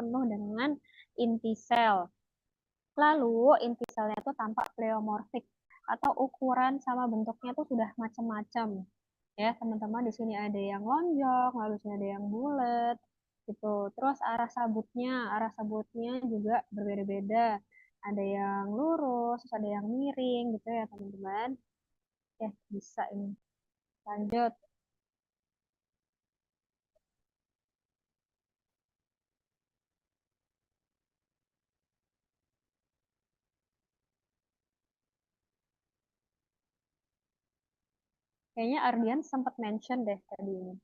penuh dengan inti sel. Lalu inti selnya itu tampak pleomorfik atau ukuran sama bentuknya tuh sudah macam-macam. Ya, teman-teman di sini ada yang lonjong, lalu sini ada yang bulat gitu. Terus arah sabutnya juga berbeda-beda. Ada yang lurus, terus ada yang miring gitu ya, teman-teman. Ya, bisa ini. Lanjut. Kayaknya Ardian sempat mention deh tadi ini.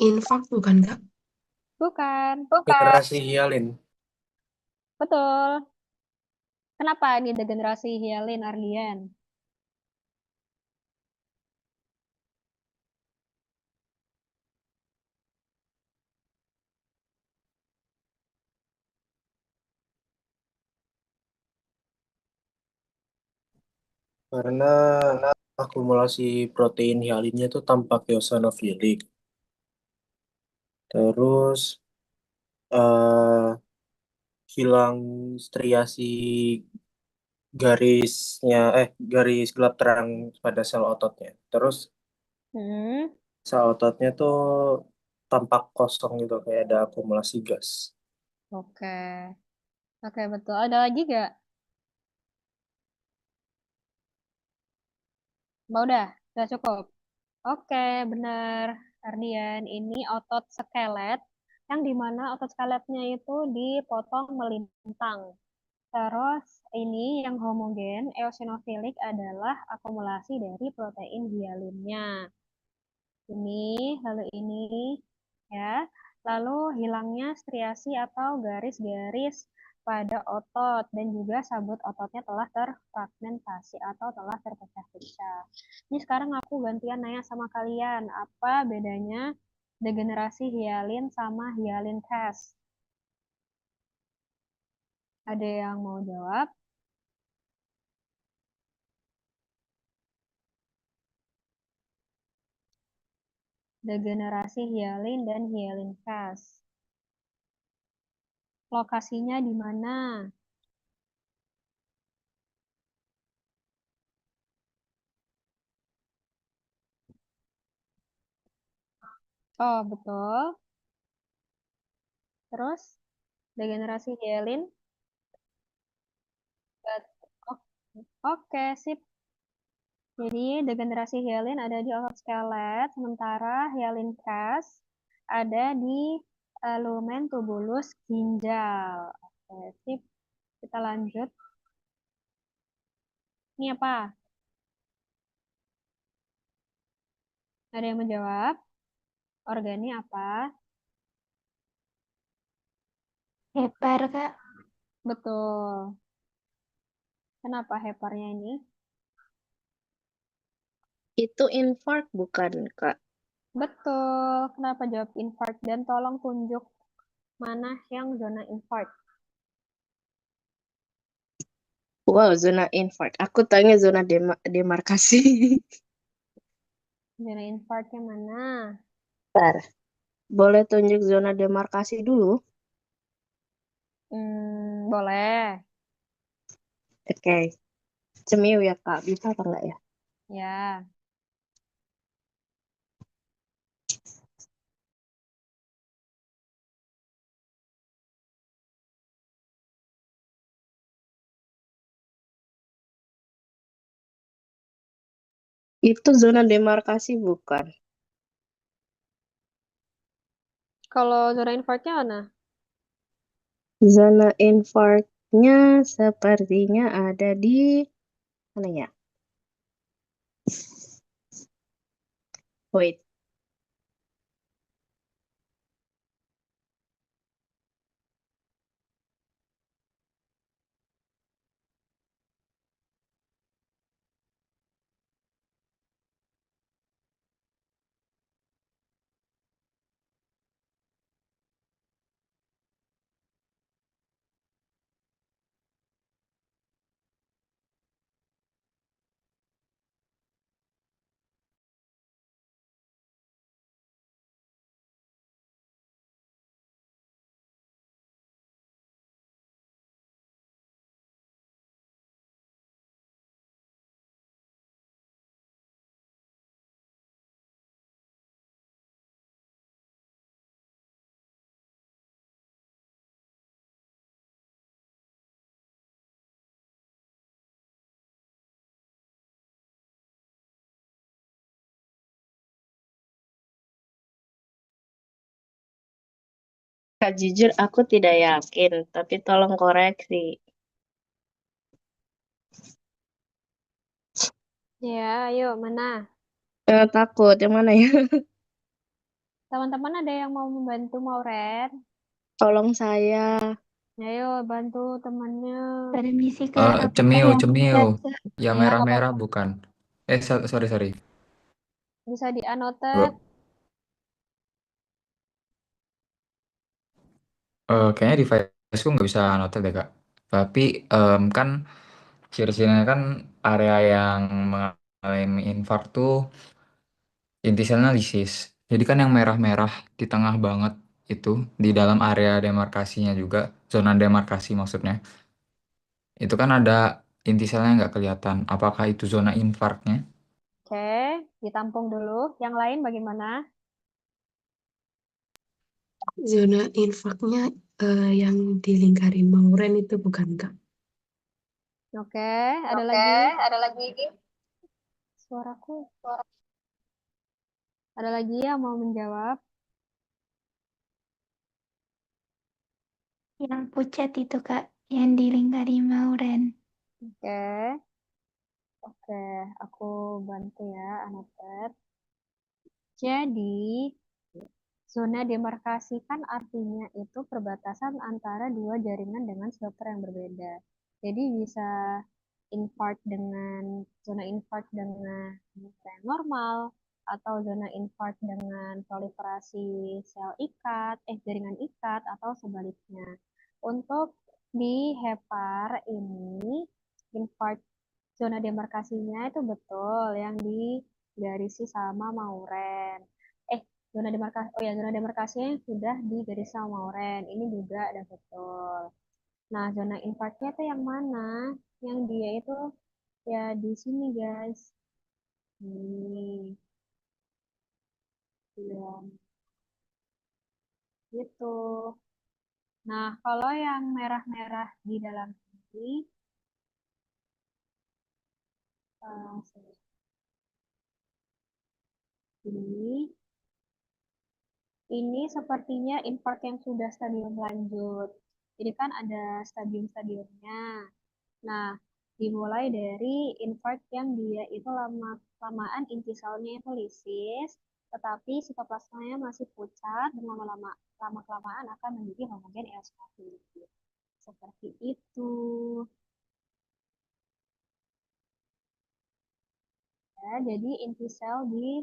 Infak bukan Kak? Bukan. Degenerasi hyaline. Betul. Kenapa ini degenerasi hialin, Ardian? Karena akumulasi protein hyalinnya itu tampak eosinofilik. Terus eh, hilang striasi garisnya, garis gelap terang pada sel ototnya. Terus Hmm, sel ototnya tuh tampak kosong gitu, kayak ada akumulasi gas. oke. Oke, betul. Ada lagi gak? Udah cukup. Oke, benar, Ardian. Ini otot skelet, yang dimana otot skeletnya itu dipotong melintang. Terus ini yang homogen, eosinofilik adalah akumulasi dari protein hyalinnya. Ini, lalu ini, ya. Lalu hilangnya striasi atau garis-garis pada otot dan juga sabut ototnya telah terfragmentasi atau telah terpecah-pecah. Ini sekarang aku gantian nanya sama kalian, apa bedanya degenerasi hialin sama hialin cast? Ada yang mau jawab? Degenerasi hialin dan hialin cast. Lokasinya di mana? Oh, betul. Terus, degenerasi hialin. Oke, sip. Jadi, degenerasi hialin ada di otot skelet, sementara hialin cast ada di lumen tubulus ginjal. Oke, sip. Kita lanjut. Ini apa? Ada yang menjawab? Organi apa? Hepar Kak. Betul. Kenapa heparnya ini? Itu infark bukan Kak? Betul. Kenapa jawab infarct? Dan tolong tunjuk mana yang zona infarct. Wow, zona infark. Aku tanya zona demarkasi. Zona infarct yang mana? Bentar. Boleh tunjuk zona demarkasi dulu? Boleh. Oke. Cemiu ya Kak. Bisa apa enggak ya? Ya. Itu zona demarkasi bukan? Kalau zona infarktnya mana? Zona infarknya sepertinya ada di mana ya? Wait. Kak, jujur aku tidak yakin, tapi tolong koreksi. Ya, ayo mana? Takut, yang mana ya? Teman-teman ada yang mau membantu Mauren? Tolong saya. Ayo bantu temannya. Permisi Kak, apakah Cemil, yang Cemil. baca? Yang Ya, nggak merah-merah apa-apa. bukan. Sorry, sorry. Bisa dianotet. Kayaknya device-ku nggak bisa anotet deh, Kak. Tapi kan ciri-cirinya kan area yang mengalami infark tuh inti selnya lisis. Jadi kan yang merah-merah di tengah banget itu, di dalam area demarkasinya juga, zona demarkasi maksudnya, itu kan ada inti selnya nggak kelihatan. Apakah itu zona infarknya? Oke, ditampung dulu. Yang lain bagaimana? Zona infaknya yang dilingkari Mauren itu bukan Kak? Oke, ada lagi ada lagi. suaraku. Ada lagi yang mau menjawab? Yang pucat itu Kak, yang dilingkari Mauren. Oke, oke, aku bantu ya, anotet. Jadi, zona demarkasi kan artinya itu perbatasan antara dua jaringan dengan struktur yang berbeda. Jadi bisa zona infark dengan tren normal atau zona infark dengan proliferasi jaringan ikat atau sebaliknya. Untuk di hepar ini infark zona demarkasinya itu betul yang digarisi sama Mauren. Eh, zona demarkasinya yang sudah digaris sama Mauren. Ini juga ada betul. Nah, zona infarknya itu yang mana? Yang dia itu ya di sini, guys. Ini, ya, gitu. Nah, kalau yang merah-merah di dalam ini, eh, ini Ini sepertinya infark yang sudah stadium lanjut. Jadi kan ada stadium-stadiumnya. Nah, dimulai dari infark yang dia itu lamaan inti selnya itu lisis, tetapi sitoplasmanya masih pucat dan lama-kelamaan akan menjadi homogen eosinofilik. Seperti itu. Ya, jadi inti sel di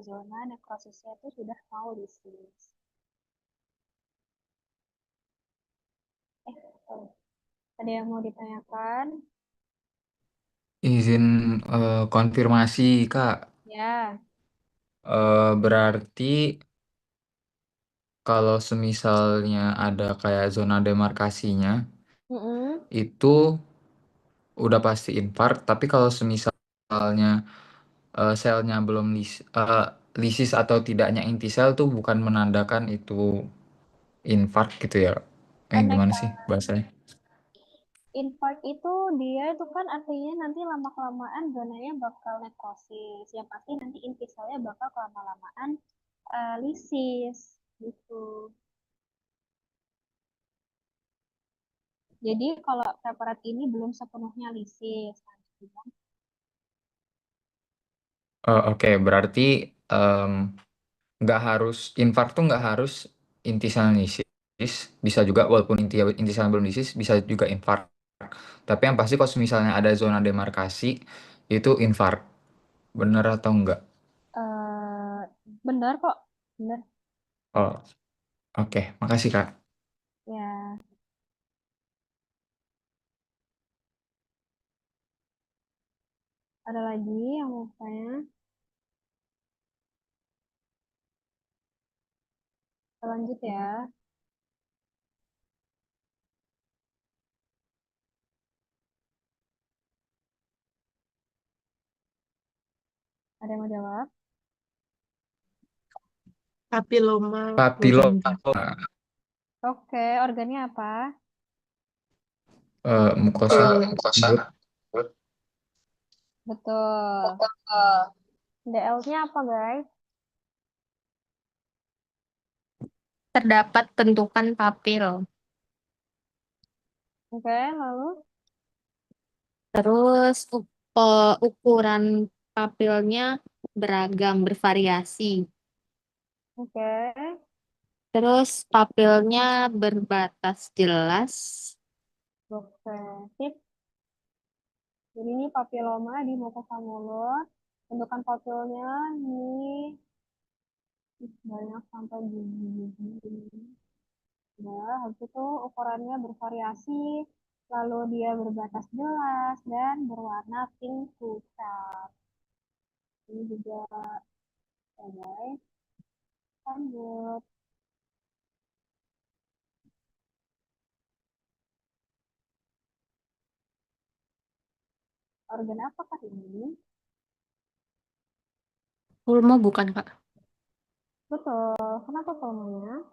zona nekrosisnya itu sudah mau lisis. Oh, ada yang mau ditanyakan? Izin konfirmasi, Kak. Ya. Berarti kalau semisalnya ada kayak zona demarkasinya, Mm-mm. itu udah pasti infark. Tapi kalau semisalnya selnya belum lisis atau tidaknya inti sel tuh bukan menandakan itu infark gitu ya. Gimana Next, sih bahasanya? infark itu dia itu kan artinya nanti lama-kelamaan zonanya bakal nekrosis. Yang pasti nanti inti selnya bakal lama-lamaan lisis gitu. Jadi kalau preparat ini belum sepenuhnya lisis. Oke, berarti em, nggak harus infark tuh nggak harus intisal lisis, bisa juga walaupun intisal belum lisis bisa juga infark. Tapi yang pasti kalau misalnya ada zona demarkasi itu infark, bener atau enggak? Eh, benar kok, benar. Oh, oke, makasih Kak. Ya, ada lagi yang mau tanya? Kita lanjut ya. Ada yang mau jawab? Papiloma bukan Papiloma, Kak? Oke, organnya apa? mukosa, Mukosa. mulut. Betul. DL-nya apa, guys? terdapat bentukan papil. Oke, lalu Terus ukuran papilnya beragam, bervariasi. oke, Terus papilnya berbatas jelas. oke, sip. Jadi ini papiloma di mukosa mulut. Bentukan papilnya ini banyak sampai gigi. Nah, habis itu ukurannya bervariasi, lalu dia berbatas jelas dan berwarna pink pucat. Ini juga ya guys, lanjut. Organ apakah ini? Pulmo bukan, Kak? Betul. Kenapa pulmonya?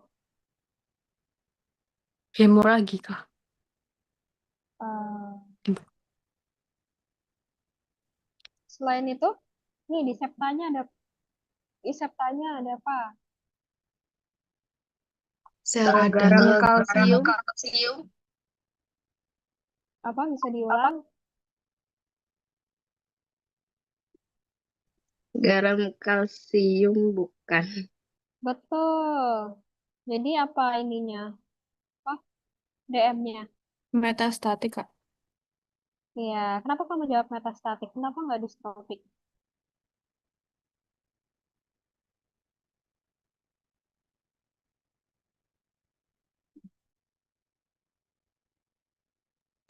Hemoragi, Kak? Eh, selain itu, nih di septanya ada apa? Sel Garam radang. kalsium. Apa bisa diulang? Garam kalsium bukan. Betul. Jadi apa ininya? Oh, DM-nya. Metastatik, Kak. Iya, kenapa kamu jawab metastatik? Kenapa nggak distrofik?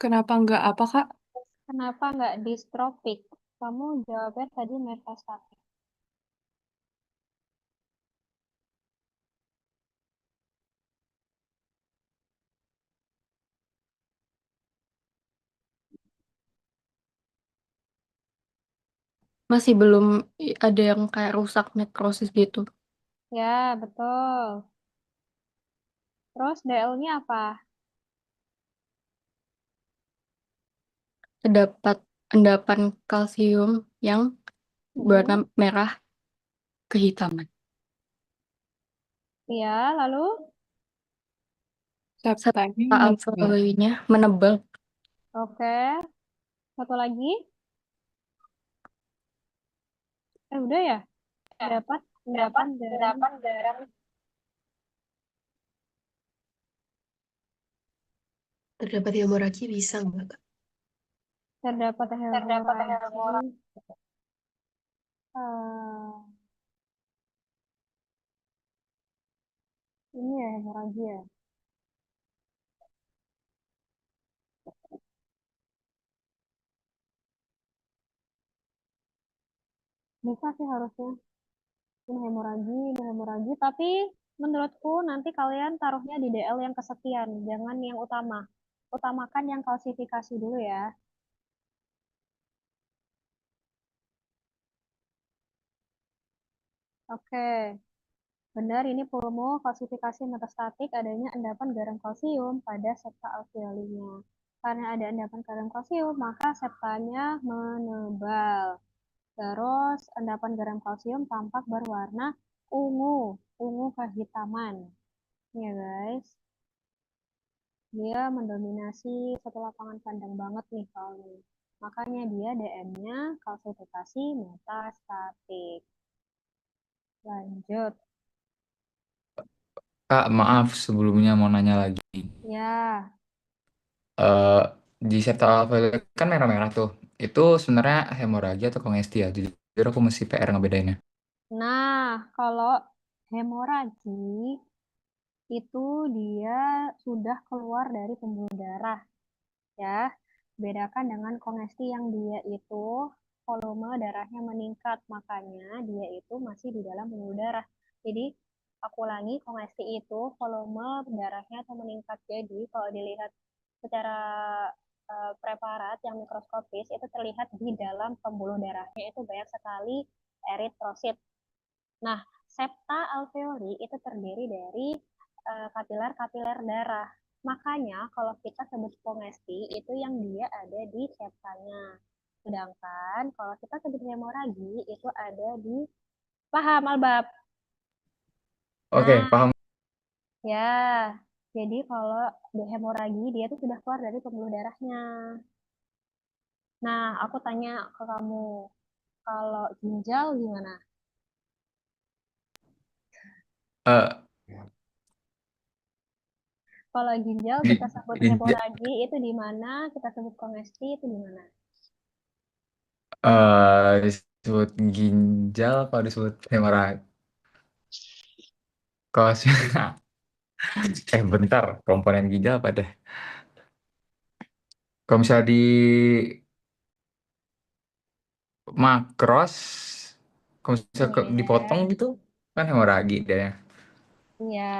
Kenapa enggak apa, Kak? Kenapa nggak distrofik? Kamu jawabnya tadi metastatik. Masih belum ada yang kayak rusak nekrosis gitu. Ya, betul. Terus DL-nya apa? Terdapat endapan kalsium yang berwarna Hmm. merah kehitaman. Iya, lalu Serta alveolnya menebal. oke. Satu lagi. Udah ya? Dapat endapan garam. Terdapat hemoragi bisa nggak, Kak? Terdapat hemoragi. Ini ya hemoragi ya. Bisa sih harusnya. Ini hemoragi. Tapi menurutku nanti kalian taruhnya di DL yang kesekian, jangan yang utama. Utamakan yang kalsifikasi dulu ya. Oke, benar ini pulmo kalsifikasi metastatik adanya endapan garam kalsium pada septa alveolinya. Karena ada endapan garam kalsium, maka septanya menebal. Terus endapan garam kalsium tampak berwarna ungu kehitaman. Ya guys, dia mendominasi satu lapangan kandang banget nih soalnya. Makanya dia DM-nya kalsifikasi metastatik. Lanjut. Kak, maaf sebelumnya mau nanya lagi. Ya, Eh di septal alveoli kan merah-merah tuh. Itu sebenarnya hemoragi atau kongesti ya? Jujur aku mesti PR ngebedainnya. nah kalau hemoragi itu dia sudah keluar dari pembuluh darah ya. Bedakan dengan kongesti yang dia itu volume darahnya meningkat, makanya dia itu masih di dalam pembuluh darah. Jadi aku ulangi, kongesti itu volume darahnya tuh meningkat. Jadi kalau dilihat secara preparat yang mikroskopis itu terlihat di dalam pembuluh darahnya itu banyak sekali eritrosit. Nah, septa alveoli itu terdiri dari kapiler-kapiler darah. Makanya kalau kita sebut spongesti itu yang dia ada di septanya. Sedangkan kalau kita sebut hemoragi itu ada di paham Albab. Oke, Nah, paham. Ya, jadi kalau hemoragi dia tuh sudah keluar dari pembuluh darahnya. Nah, aku tanya ke kamu, kalau ginjal gimana? Eh, Kalau ginjal di, kita sebut di- hemoragi itu di mana? Kita sebut kongesti itu di mana? disebut ginjal kalau disebut hemoragi. Kalau bentar, komponen ginjal apa deh? Kalau misalnya di makros, kalau misalnya dipotong Iya, gitu, kan hemoragi deh. iya.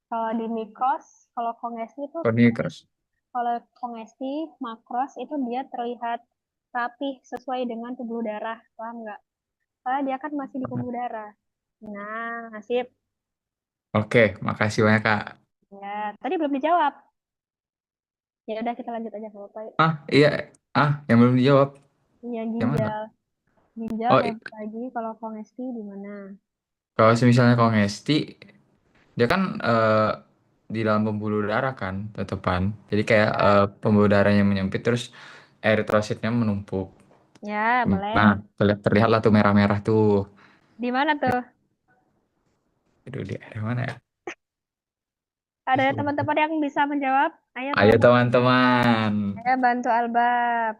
Kalau di mikros, kalau kongesti itu Kalau di makros, kalau kongesti makros itu dia terlihat rapih sesuai dengan pembuluh darah, paham nggak? Karena dia kan masih di pembuluh darah. Nah, sip. oke, makasih banyak Kak. Ya, tadi belum dijawab. Ya udah kita lanjut aja kalau apa. Ah, iya, yang belum dijawab. Iya, Yang mana? ginjal. Ginjal Oh, lagi kalau kongesti di mana? kalau misalnya kongesti, dia kan di dalam pembuluh darah kan, tetepan. Jadi kayak pembuluh darahnya menyempit, terus eritrositnya menumpuk. Ya, boleh. Nah, terlihat lah tuh merah-merah tuh. Di mana tuh? Aduh, di area mana ya? Ada teman-teman yang bisa menjawab? Ayo Ayo teman-teman, teman-teman. saya bantu Albab.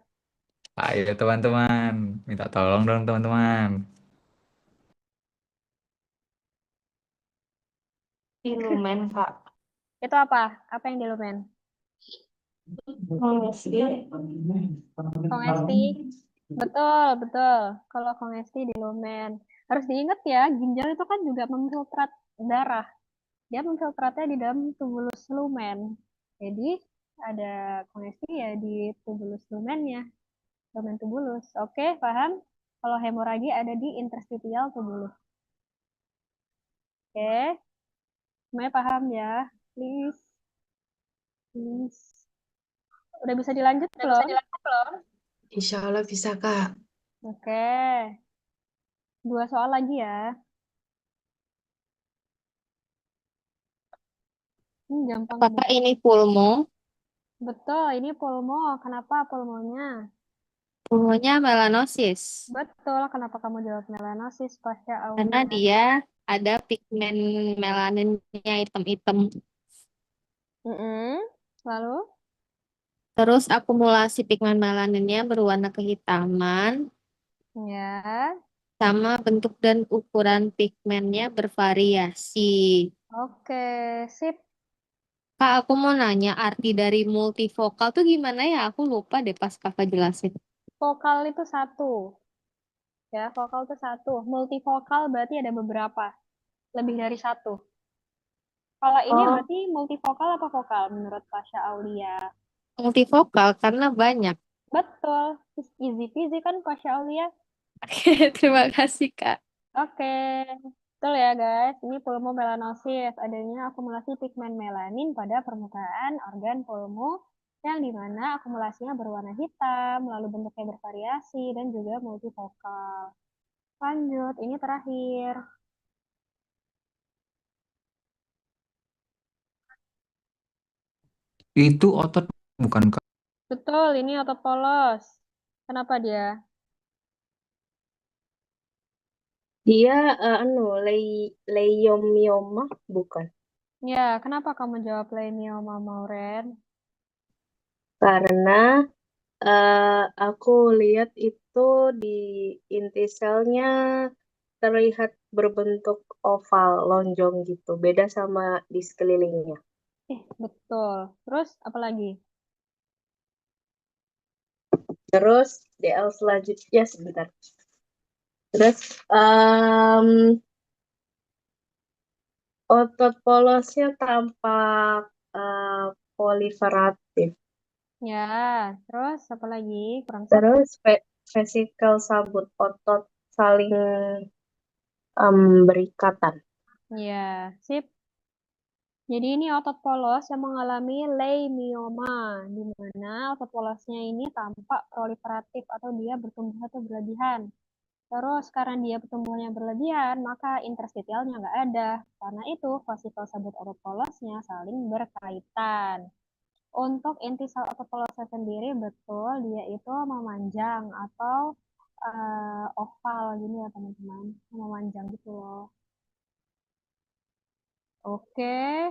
Ayo teman-teman. Minta tolong dong teman-teman. Di lumen, Kak. Itu apa? Apa yang di lumen? Kongesti. Kongesti. Betul, betul. Kalau kongesti di lumen. Harus diingat ya, ginjal itu kan juga memfiltrat darah. Dia memfiltratnya di dalam tubulus lumen. Jadi ada kongesti ya di tubulus lumennya, lumen tubulus. Oke, paham? Kalau hemoragi ada di interstitial tubulus. Oke, semuanya paham ya? Please, please. Udah bisa dilanjut belum? Insya Allah bisa, Kak. Oke, 2 soal lagi ya. Gampang Apakah banget. ini pulmo? Betul, ini pulmo. Kenapa pulmonya? Pulmonya melanosis. Betul, kenapa kamu jawab melanosis, Pasha Karena Aulia? dia ada pigmen melaninnya hitam-hitam. Mm-mm. Lalu? Terus akumulasi pigmen melaninnya berwarna kehitaman, Ya, sama bentuk dan ukuran pigmennya bervariasi. oke, sip. Kak, aku mau nanya arti dari multivokal tuh gimana ya? Aku lupa deh pas kakak jelasin. Vokal itu satu. Ya, vokal itu satu. Multivokal berarti ada beberapa. Lebih dari satu. Kalau ini Oh, berarti multivokal apa vokal menurut Pasha Aulia? multivokal karena banyak. Betul. Easy peasy kan Pasha Aulia? Oke, terima kasih Kak. Oke, betul ya guys. Ini pulmomelanosis, adanya akumulasi pigmen melanin pada permukaan organ pulmo yang dimana akumulasinya berwarna hitam, lalu bentuknya bervariasi dan juga multivokal. Lanjut, ini terakhir. Itu otot bukan Kak? Betul, ini otot polos. Kenapa dia? Dia leiomioma bukan? Ya, kenapa kamu jawab Leiomyoma Mauren? Karena aku lihat itu di inti selnya terlihat berbentuk oval, lonjong gitu. Beda sama di sekelilingnya. Betul. Terus apa lagi? Terus DL selanjutnya sebentar. Terus otot polosnya tampak proliferatif. Ya, terus apa lagi? Kurang satu. Terus vesikel sabut otot saling berikatan. Ya, sip. Jadi ini otot polos yang mengalami leiomyoma, di mana otot polosnya ini tampak proliferatif atau dia bertumbuh atau berlebihan. Terus karena dia pertumbuhannya berlebihan, maka interstitialnya nggak ada. Karena itu fasikel sabut otot polosnya saling berkaitan. Untuk inti sel otot polosnya sendiri betul dia itu memanjang atau oval gini ya teman-teman, memanjang gitu loh. Oke,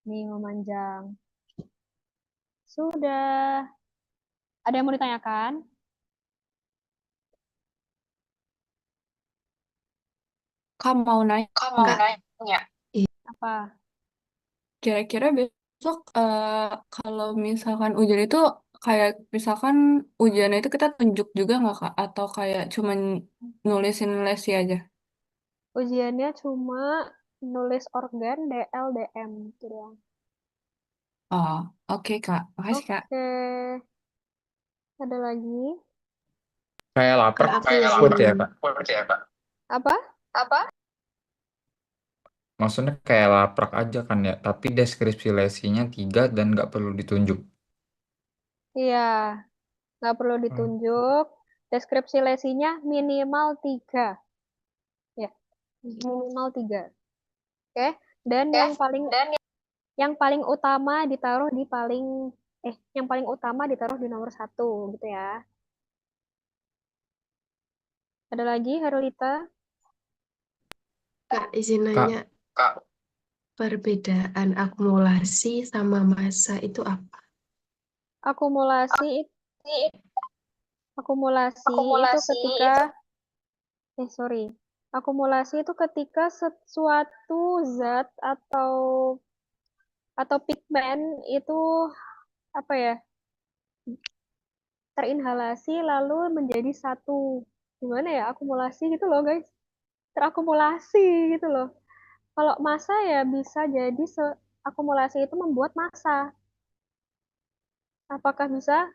nih memanjang. Sudah. Ada yang mau ditanyakan? Kak mau nanya, Kak, Apa? kira-kira besok kalau misalkan ujian itu kayak misalkan ujian itu kita tunjuk juga nggak Kak? Atau kayak cuman nulisin lesi aja? Ujiannya cuma nulis organ DL DM gitu doang. Oh, oke Kak. Makasih Kak. Oke, ada lagi? Kayak Kak, lapar aku food ya, izin. Kak? Apa? Maksudnya kayak laprak aja kan ya, tapi deskripsi lesinya 3 dan nggak perlu ditunjuk. Iya, nggak perlu Hmm. ditunjuk. Deskripsi lesinya minimal 3. Ya, minimal 3. Oke, dan yang paling utama ditaruh di yang paling utama ditaruh di nomor 1 gitu ya. Ada lagi, Herlita? Kak, izin Kak, nanya, perbedaan akumulasi sama massa itu apa? Akumulasi itu ketika sorry. Akumulasi itu ketika sesuatu zat atau pigmen itu apa ya? Terinhalasi lalu menjadi satu. Gimana ya? Akumulasi gitu loh, guys. Terakumulasi gitu loh. Kalau massa ya bisa jadi akumulasi itu membuat massa. Apakah bisa?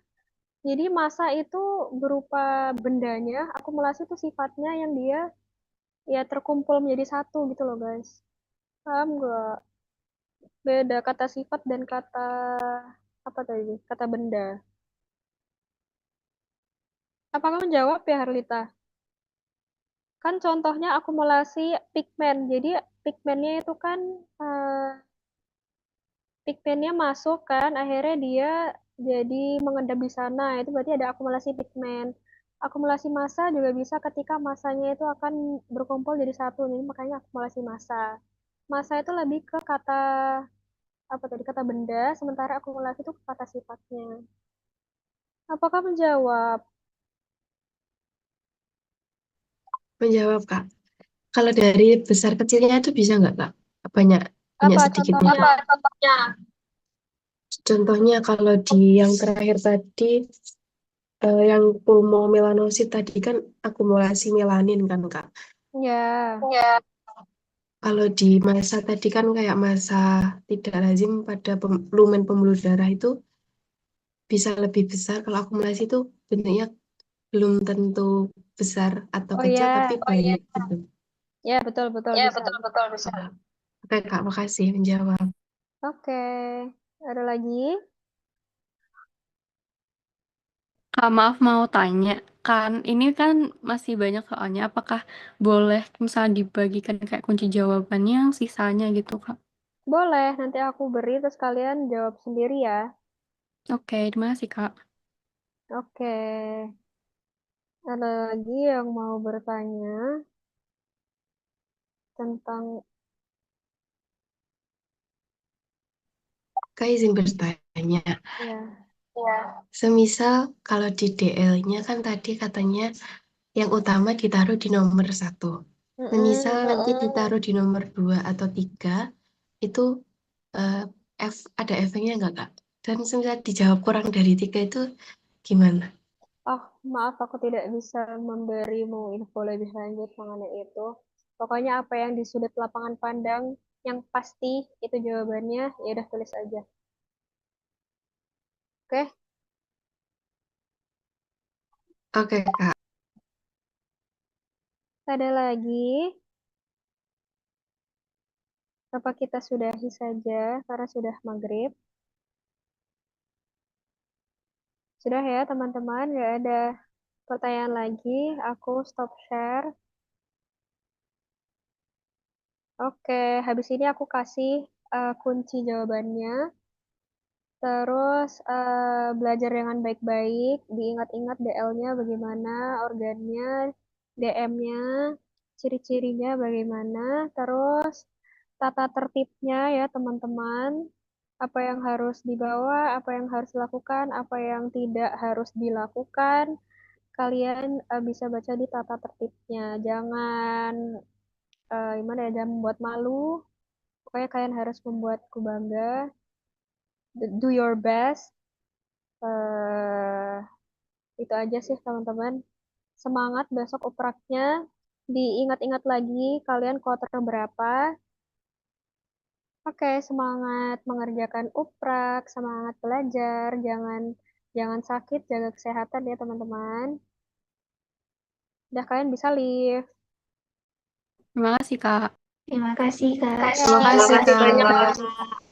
Jadi massa itu berupa bendanya, akumulasi itu sifatnya yang dia ya terkumpul menjadi satu gitu loh guys. Paham nggak? Beda kata sifat dan kata apa tadi? Kata benda. Apakah menjawab ya Harlita? Kan contohnya akumulasi pigmen. Jadi pigmennya itu kan pigmennya masuk kan, akhirnya dia jadi mengendap di sana. Itu berarti ada akumulasi pigmen. Akumulasi massa juga bisa ketika massanya itu akan berkumpul jadi satu. Jadi makanya akumulasi massa. Massa itu lebih ke kata apa tadi kata benda, sementara akumulasi itu ke kata sifatnya. Apakah menjawab? Menjawab, Kak. Kalau dari besar kecilnya itu bisa nggak, Kak? Banyak, banyak Apa sedikitnya. contohnya? Contohnya kalau di yang terakhir tadi, yang pulmomelanosit tadi kan akumulasi melanin kan, Kak. Ya, Kalau di massa tadi kan kayak massa tidak lazim pada lumen pembuluh darah itu bisa lebih besar. Kalau akumulasi itu bentuknya belum tentu besar atau oh kecil, ya, tapi banyak gitu. ya betul betul bisa. Oke, Kak, makasih menjawab. Oke, ada lagi? Kak, maaf mau tanya, kan ini kan masih banyak soalnya, apakah boleh misalnya dibagikan kayak kunci jawabannya yang sisanya gitu, Kak? Boleh, nanti aku beri terus kalian jawab sendiri ya. Oke, terima kasih, Kak. Oke, ada lagi yang mau bertanya tentang Kak, izin bertanya. ya. Semisal kalau di DL-nya kan tadi katanya yang utama ditaruh di nomor 1. Semisal Mm-mm. nanti ditaruh di nomor 2 atau 3, itu eh, ada efeknya nggak, Kak? Dan semisal dijawab kurang dari 3 itu gimana? Oh, maaf aku tidak bisa memberimu info lebih lanjut mengenai itu. Pokoknya apa yang di sudut lapangan pandang yang pasti itu jawabannya, ya udah tulis aja. Oke, Oke, Kak. ada lagi. Apa kita sudahi saja karena sudah maghrib? Sudah ya teman-teman, nggak ada Pertanyaan lagi, aku stop share. Oke, habis ini aku kasih kunci jawabannya. Terus belajar dengan baik-baik, diingat-ingat DL-nya bagaimana, organnya, DM-nya, ciri-cirinya bagaimana, terus tata tertibnya ya teman-teman, apa yang harus dibawa, apa yang harus dilakukan, apa yang tidak harus dilakukan, kalian bisa baca di tata tertibnya. Jangan gimana ya, jangan membuat malu. Pokoknya kalian harus membuatku bangga. Do your best. eh itu aja sih teman-teman. Semangat besok upraknya. Diingat-ingat lagi kalian kuarter berapa. Oke, semangat mengerjakan uprak, semangat belajar, jangan sakit, jaga kesehatan ya teman-teman. Udah kalian bisa leave. Terima kasih, Kak. Terima kasih, Kak. Terima kasih, Makasih banyak, Kak. Kak.